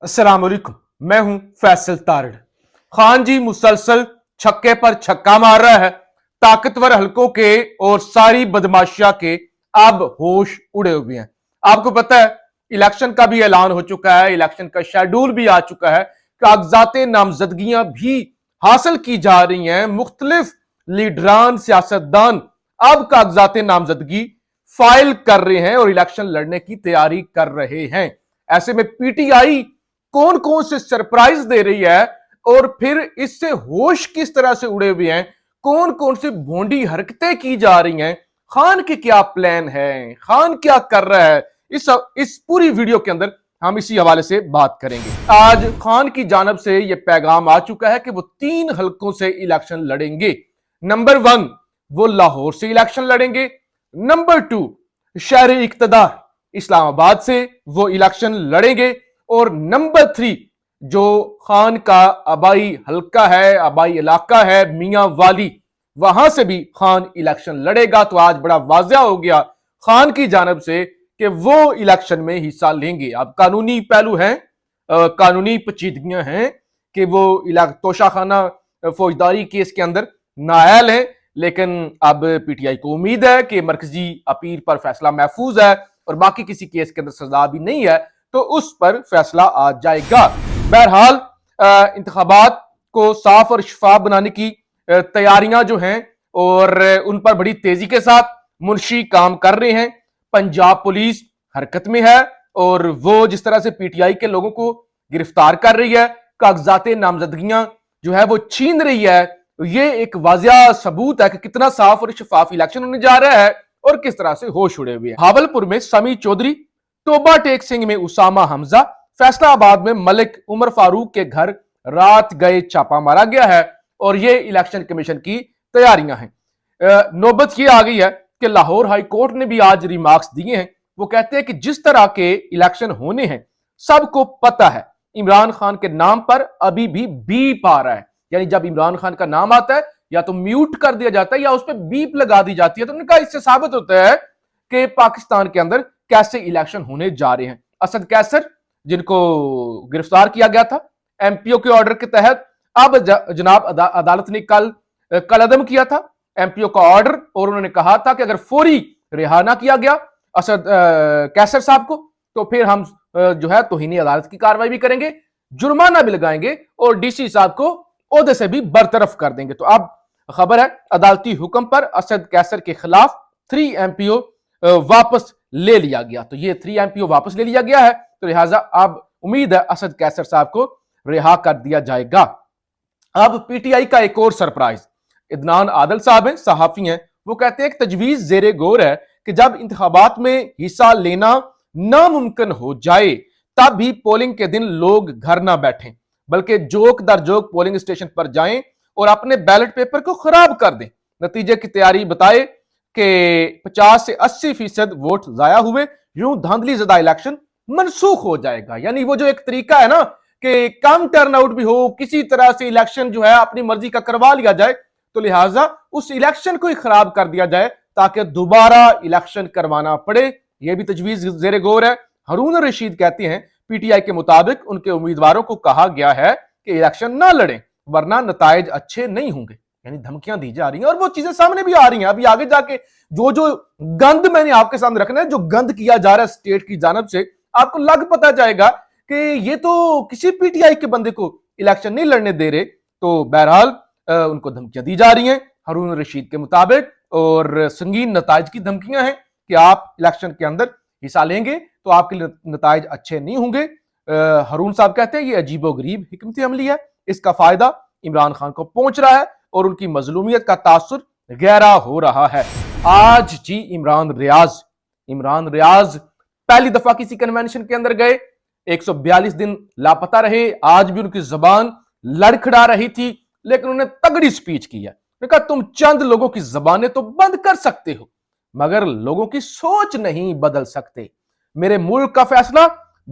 अस्सलाम वालेकुम। मैं हूं फैसल तारड़। खान जी मुसलसल छक्के पर छक्का मार रहा है। ताकतवर हलकों के और सारी बदमाशिया के अब होश उड़े हुए हैं। आपको पता है इलेक्शन का भी ऐलान हो चुका है, इलेक्शन का शेड्यूल भी आ चुका है, कागजात नामजदगियां भी हासिल की जा रही हैं। मुख्तलिफ लीडरान सियासतदान अब कागजात नामजदगी फाइल कर रहे हैं और इलेक्शन लड़ने की तैयारी कर रहे हैं। ऐसे में पीटीआई कौन कौन से सरप्राइज दे रही है और फिर इससे होश किस तरह से उड़े हुए हैं, कौन कौन सी भोंडी हरकतें की जा रही हैं, खान के क्या प्लान है, खान क्या कर रहा है, इस पूरी वीडियो के अंदर हम इसी हवाले से बात करेंगे। आज खान की जानब से यह पैगाम आ चुका है कि वो 3 हलकों से इलेक्शन लड़ेंगे। नंबर 1 वो लाहौर से इलेक्शन लड़ेंगे। नंबर 2 शहर इक्तदार इस्लामाबाद से वो इलेक्शन लड़ेंगे। और नंबर 3 जो खान का आबाई हल्का है, आबाई इलाका है मियां वाली, वहां से भी खान इलेक्शन लड़ेगा। तो आज बड़ा वाज़ेह हो गया खान की जानब से कि वो इलेक्शन में हिस्सा लेंगे। अब कानूनी पहलू हैं, कानूनी पेचीदगियां हैं कि वो तोशाखाना फौजदारी केस के अंदर नाअहल है, लेकिन अब पीटीआई को उम्मीद है कि मरकजी अपील पर फैसला महफूज है और बाकी किसी केस के अंदर सजा भी नहीं है तो उस पर फैसला आ जाएगा। बहरहाल इंतखाबात को साफ और शफाफ बनाने की तैयारियां जो हैं और उन पर बड़ी तेजी के साथ मुंशी काम कर रहे हैं। पंजाब पुलिस हरकत में है और वो जिस तरह से पीटीआई के लोगों को गिरफ्तार कर रही है, कागजात नामजदगियां जो है वो छीन रही है, ये एक वाजिया सबूत है कि कितना साफ और शफाफ इलेक्शन होने जा रहा है और किस तरह से होश उड़े हुए हैं। भावलपुर में समी चौधरी, टोबा टेक सिंह में उसामा हमजा, फैसलाबाद में मलिक उमर फारूक के घर रात गए छापा मारा गया है और ये इलेक्शन कमीशन की तैयारियां हैं। नौबत ये आ गई है कि लाहौर हाई कोर्ट ने भी आज रिमार्क्स दिए हैं। वो कहते हैं कि जिस तरह के इलेक्शन होने हैं सबको पता है, इमरान खान के नाम पर अभी भी बीप आ रहा है, यानी जब इमरान खान का नाम आता है या तो म्यूट कर दिया जाता है या उस पर बीप लगा दी जाती है। तो उन्होंने कहा इससे साबित होता है कि पाकिस्तान के अंदर कैसे इलेक्शन होने जा रहे हैं। असद कैसर जिनको गिरफ्तार किया गया था एमपीओ के ऑर्डर के तहत, अब जनाब अदालत ने कल कलअदम किया था एमपीओ का ऑर्डर और उन्होंने कहा था कि अगर फौरी रिहा ना किया गया असद कैसर साहब को तो फिर हम जो है तौहीन अदालत की कार्रवाई भी करेंगे, जुर्माना भी लगाएंगे और डीसी साहब को ओहदे से भी बरतरफ कर देंगे। तो अब खबर है अदालती हुक्म पर असद कैसर के खिलाफ 3 एमपीओ वापस ले लिया गया। तो ये 3 एमपीओ वापस ले लिया गया है, तो लिहाजा अब उम्मीद है असद कैसर साहब को रिहा कर दिया जाएगा। अब पीटीआई का एक और सरप्राइज, इदनान आदल साहब हैं, सहाफी हैं, वो कहते हैं कि तजवीज जेरे गौर है कि जब इंतखाबात में हिस्सा लेना नामुमकिन हो जाए तब भी पोलिंग के दिन लोग घर ना बैठें बल्कि जोक दर जोक पोलिंग स्टेशन पर जाएं और अपने बैलेट पेपर को खराब कर दें। नतीजे की तैयारी बताए कि 50 से 80% वोट जाया हुए, यूं धांधली ज़दा इलेक्शन मनसूख हो जाएगा। यानी वो जो एक तरीका है ना कि कम टर्नआउट भी हो, किसी तरह से इलेक्शन जो है अपनी मर्जी का करवा लिया जाए, तो लिहाजा उस इलेक्शन को ही खराब कर दिया जाए ताकि दोबारा इलेक्शन करवाना पड़े। यह भी तजवीज जेरे गौर है। हारून रशीद कहते हैं पीटीआई के मुताबिक उनके उम्मीदवारों को कहा गया है कि इलेक्शन ना लड़ें वरना नताइज अच्छे नहीं होंगे, यानी धमकियां दी जा रही हैं और वो चीजें सामने भी आ रही हैं। अभी आगे जाके जो जो गंद मैंने आपके सामने रखना है, जो गंद किया जा रहा है स्टेट की जानब से, आपको लग पता जाएगा कि ये तो किसी पीटीआई के बंदे को इलेक्शन नहीं लड़ने दे रहे। तो बहरहाल उनको धमकियां दी जा रही हैं हारून रशीद के मुताबिक और संगीन नताइज की धमकियां हैं कि आप इलेक्शन के अंदर हिस्सा लेंगे तो आपके नताइज अच्छे नहीं होंगे। हारून साहब कहते हैं ये अजीबोगरीब हिकमत अमली है, इसका फायदा इमरान खान को पहुंच रहा है और उनकी मजलूमियत का तासुर गहरा हो रहा है। आज जी इमरान रियाज पहली दफा किसी कन्वेंशन के अंदर गए, 142 दिन लापता रहे, आज भी उनकी जबान लड़खड़ा रही थी लेकिन उन्होंने तगड़ी स्पीच की है। कहा तुम चंद लोगों की जबानें तो बंद कर सकते हो मगर लोगों की सोच नहीं बदल सकते। मेरे मुल्क का फैसला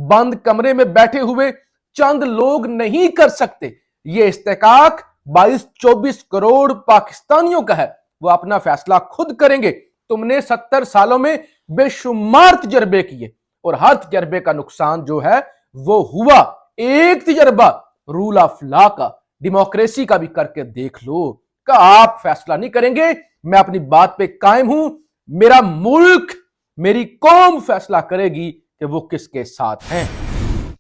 बंद कमरे में बैठे हुए चंद लोग नहीं कर सकते। ये इस्तेकाक 22-24 करोड़ पाकिस्तानियों का है, वो अपना फैसला खुद करेंगे। तुमने 70 सालों में बेशुमार तजर्बे किए और हर तजर्बे का नुकसान जो है वो हुआ। एक तजर्बा रूल ऑफ लॉ का, डेमोक्रेसी का भी करके देख लो। का आप फैसला नहीं करेंगे, मैं अपनी बात पे कायम हूं। मेरा मुल्क, मेरी कौम फैसला करेगी कि वो किसके साथ हैं।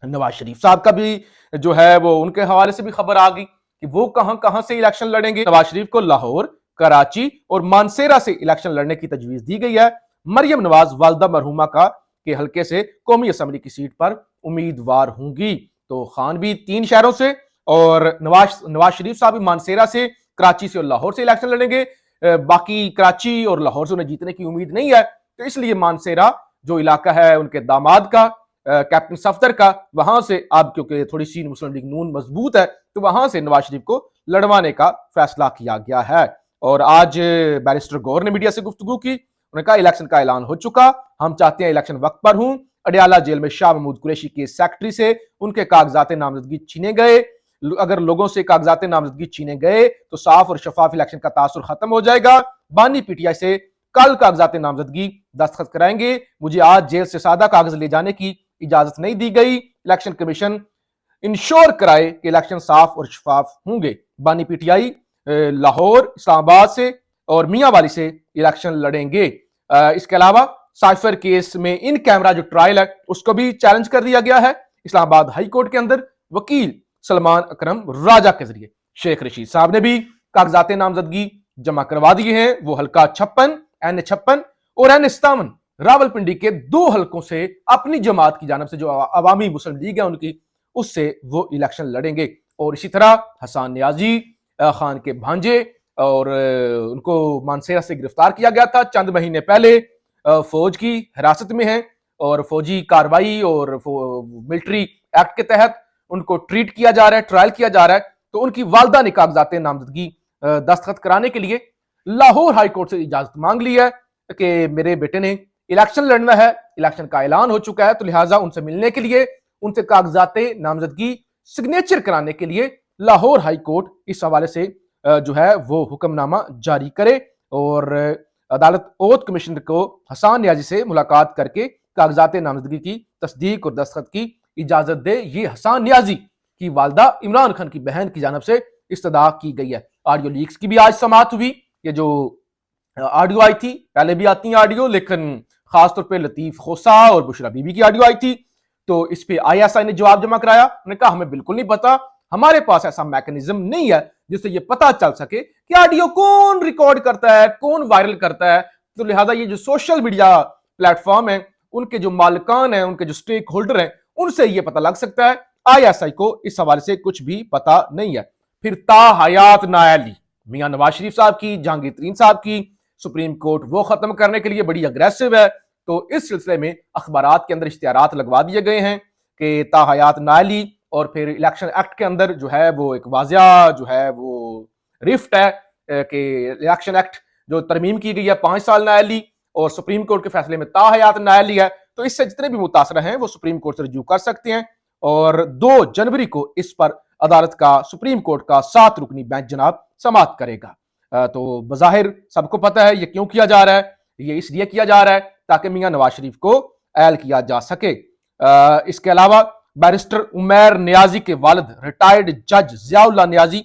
नवाज शरीफ साहब का भी जो है वो उनके हवाले से भी खबर आ गई कि वो कहां कहां से इलेक्शन लड़ेंगे। नवाज शरीफ को लाहौर, कराची और मानसेरा से इलेक्शन लड़ने की तजवीज दी गई है। मरियम नवाज वालदा मरहुमा का के हल्के से कौमी असम्बली की सीट पर उम्मीदवार होंगी। तो खान भी 3 शहरों से और नवाज शरीफ साहब भी मानसेरा से, कराची से और लाहौर से इलेक्शन लड़ेंगे। बाकी कराची और लाहौर से उन्हें जीतने की उम्मीद नहीं है, तो इसलिए मानसेरा जो इलाका है उनके दामाद का, कैप्टन सफदर का, वहां से अब क्योंकि थोड़ी सी मुस्लिम लीग नून मजबूत है तो वहां से नवाज शरीफ को लड़वाने का फैसला किया गया है। और आज बैरिस्टर गौर ने मीडिया से गुफ्तगू की, उन्होंने कहा इलेक्शन का ऐलान हो चुका, हम चाहते हैं इलेक्शन वक्त पर हूं। अडियाला जेल में शाह महमूद कुरैशी के सेक्रेटरी से उनके कागजात नामजदगी छीने गए। अगर लोगों से कागजात नामजदगी छीने गए तो साफ और शफाफ इलेक्शन का तासुर खत्म हो जाएगा। बानी पीटीआई से कल कागजात नामजदगी दस्तखत कराएंगे, मुझे आज जेल से सादा कागज ले जाने की इजाजत नहीं दी गई। इलेक्शन कमीशन इंश्योर कराए कि इलेक्शन साफ और शफाफ होंगे। बानी पीटीआई लाहौर, इस्लामाबाद से और मियां वाली से इलेक्शन लड़ेंगे। इसके अलावा साइफर केस में इन कैमरा जो ट्रायल है उसको भी चैलेंज कर दिया गया है। इस्लामाबाद हाई कोर्ट के अंदर वकील सलमान अकरम राजा के जरिए शेख रशीद साहब ने भी कागजात नामजदगी जमा करवा दिए हैं। वो हल्का 56, N56 और N57 रावलपिंडी के 2 हलकों से अपनी जमात की जानब से जो अवामी मुस्लिम लीग है उनकी, उससे वो इलेक्शन लड़ेंगे। और इसी तरह हसन नियाजी खान के भांजे, और उनको मानसेरा से गिरफ्तार किया गया था चंद महीने पहले, फौज की हिरासत में है और फौजी कार्रवाई और मिलिट्री एक्ट के तहत उनको ट्रीट किया जा रहा है, ट्रायल किया जा रहा है। तो उनकी वालदा ने कागजात नामजदगी दस्तखत कराने के लिए लाहौर हाई कोर्ट से इजाजत मांग ली है कि मेरे बेटे ने इलेक्शन लड़ना है, इलेक्शन का ऐलान हो चुका है, तो लिहाजा उनसे मिलने के लिए, उनसे कागजात नामजदगी सिग्नेचर कराने के लिए लाहौर हाई कोर्ट इस हवाले से जो है वो हुक्मनामा जारी करे और अदालत ओथ कमिश्नर को हसन नियाजी से मुलाकात करके कागजात नामजदगी की तस्दीक और दस्तखत की इजाजत दे। ये हसन नियाजी की वालदा इमरान खान की बहन की जानब से इस्तदा की गई है। ऑडियो लीक्स की भी आज समाअत हुई। ये जो ऑडियो आई थी, पहले भी आती है ऑडियो, लेकिन खासतौर पे लतीफ खोसा और बुशरा बीबी की ऑडियो आई थी, तो इस पे ISI ने जवाब जमा कराया। उन्होंने कहा हमें बिल्कुल नहीं पता, हमारे पास ऐसा मैकेनिज्म नहीं है जिससे ये पता चल सके कि ऑडियो कौन रिकॉर्ड करता है, कौन वायरल करता है। तो लिहाजा ये जो सोशल मीडिया प्लेटफॉर्म है, उनके जो मालिकान हैं, उनके जो स्टेक होल्डर हैं, उनसे ये पता लग सकता है। ISI को इस हवाले से कुछ भी पता नहीं है। फिर ताहयात नाअहली मियां नवाज शरीफ साहब की, जहांगीर तरीन साहब की, सुप्रीम कोर्ट वो खत्म करने के लिए बड़ी अग्रेसिव है। तो इस सिलसिले में अखबारात के अंदर इश्तिहारात लगवा दिए गए हैं कि ताहयात नाअहली, और फिर इलेक्शन एक्ट के अंदर जो है वो एक वाजिया जो है वो रिफ्ट है कि इलेक्शन एक्ट जो तरमीम की गई है 5 साल नाअहली, और सुप्रीम कोर्ट के फैसले में ताहयात नाअहली है। तो इससे जितने भी मुतासर हैं वो सुप्रीम कोर्ट से रजू कर सकते हैं। और 2 जनवरी को इस पर अदालत का, सुप्रीम कोर्ट का 7 रुकनी बेंच जनाब समाअत करेगा। तो बज़ाहिर सबको पता है ये क्यों किया जा रहा है। ये इसलिए किया जा रहा है ताकि मियां नवाज शरीफ को ऐल किया जा सके। इसके अलावा बैरिस्टर उमैर नियाजी के वालिद रिटायर्ड जज ज़ियाउल्लाह नियाजी,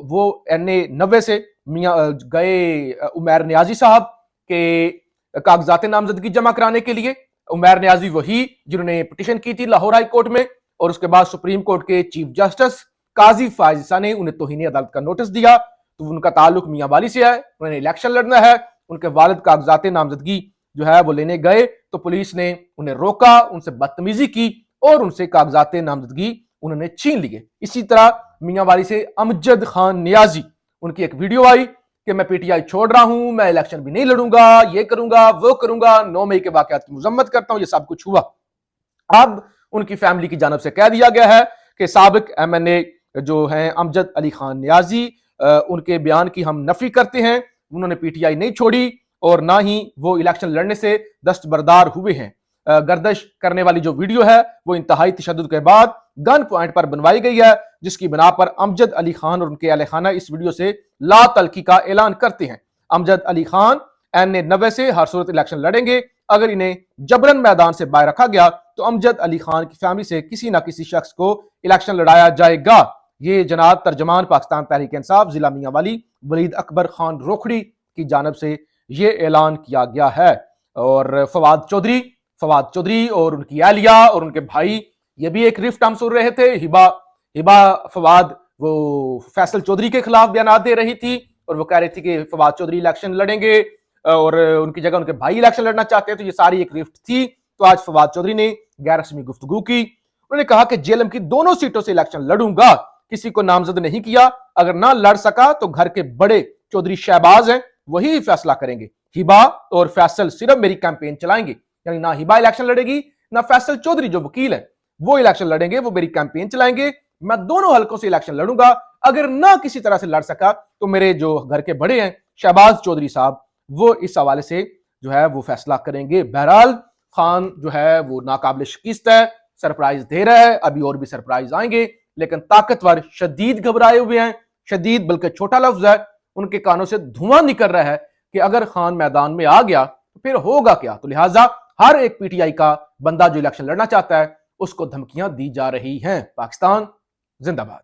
वो NA 90 से मियां गए उमैर नियाजी साहब के कागजात नामजदगी जमा कराने के लिए। उमैर नियाजी वही जिन्होंने पिटीशन की थी लाहौर हाई कोर्ट में, और उसके बाद सुप्रीम कोर्ट के चीफ जस्टिस काजी फायज़ ने उन्हें तौहीन अदालत का नोटिस दिया। तो उनका ताल्लुक मियां वाली से है, उन्हें इलेक्शन लड़ना है। उनके वालिद कागजात नामजदगी जो है वो लेने गए तो पुलिस ने उन्हें रोका, उनसे बदतमीजी की और उनसे कागजात नामजदगी उन्होंने छीन लिए। इसी तरह मियां वाली से अमजद खान नियाजी, उनकी एक वीडियो आई कि मैं PTI छोड़ रहा हूं, मैं इलेक्शन भी नहीं लड़ूंगा, ये करूंगा, वो करूंगा, 9 मई के वाकयात की मजम्मत करता हूं, ये सब कुछ हुआ। अब उनकी फैमिली की जानब से कह दिया गया है कि साबिक MNA जो हैं अमजद अली खान नियाजी, उनके बयान की हम नफी करते हैं। उन्होंने PTI नहीं छोड़ी और ना ही वो इलेक्शन लड़ने से दस्तबरदार हुए हैं। गर्दश करने वाली जो वीडियो है वो इंतहाई तशद्दुद के बाद गन पॉइंट पर बनवाई गई है, जिसकी बिना पर अमजद अली खान और उनके अहल खाना इस वीडियो से ला तलकी का ऐलान करते हैं। अमजद अली खान NA 90 से हर सूरत इलेक्शन लड़ेंगे। अगर इन्हें जबरन मैदान से बाहर रखा गया तो अमजद अली खान की फैमिली से किसी ना किसी शख्स को इलेक्शन लड़ाया जाएगा। ये जनाब तर्जमान पाकिस्तान तहरीक इंसाफ जिला मियांवाली वलीद अकबर खान रोखड़ी की जानब से ये ऐलान किया गया है। और फवाद चौधरी और उनकी एहलिया और उनके भाई, ये भी एक रिफ्ट हम सुन रहे थे। हिबा फवाद वो फैसल चौधरी के खिलाफ बयान दे रही थी और वो कह रही थी कि फवाद चौधरी इलेक्शन लड़ेंगे और उनकी जगह उनके भाई इलेक्शन लड़ना चाहते हैं। तो ये सारी एक रिफ्ट थी। तो आज फवाद चौधरी ने गैर रस्मी गुफ्तगू की। उन्होंने कहा कि जेएलएम की दोनों सीटों से इलेक्शन लड़ूंगा, किसी को नामजद नहीं किया। अगर ना लड़ सका तो घर के बड़े चौधरी शहबाज हैं, वही फैसला करेंगे। हिबा और फैसल सिर्फ मेरी कैंपेन चलाएंगे, यानी ना हिबा इलेक्शन लड़ेगी ना फैसल चौधरी जो वकील है वो इलेक्शन लड़ेंगे, वो मेरी कैंपेन चलाएंगे। मैं दोनों हलकों से इलेक्शन लड़ूंगा। अगर ना किसी तरह से लड़ सका तो मेरे जो घर के बड़े हैं शहबाज चौधरी साहब, वो इस हवाले से जो है वो फैसला करेंगे। बहरहाल खान जो है वो नाकाबिल शिकस्त है, सरप्राइज दे रहा है। अभी और भी सरप्राइज आएंगे, लेकिन ताकतवर शदीद घबराए हुए हैं। शदीद बल्कि छोटा लफ्ज है, उनके कानों से धुआं निकल रहा है कि अगर खान मैदान में आ गया तो फिर होगा क्या। तो लिहाजा हर एक पीटीआई का बंदा जो इलेक्शन लड़ना चाहता है उसको धमकियां दी जा रही हैं। पाकिस्तान जिंदाबाद।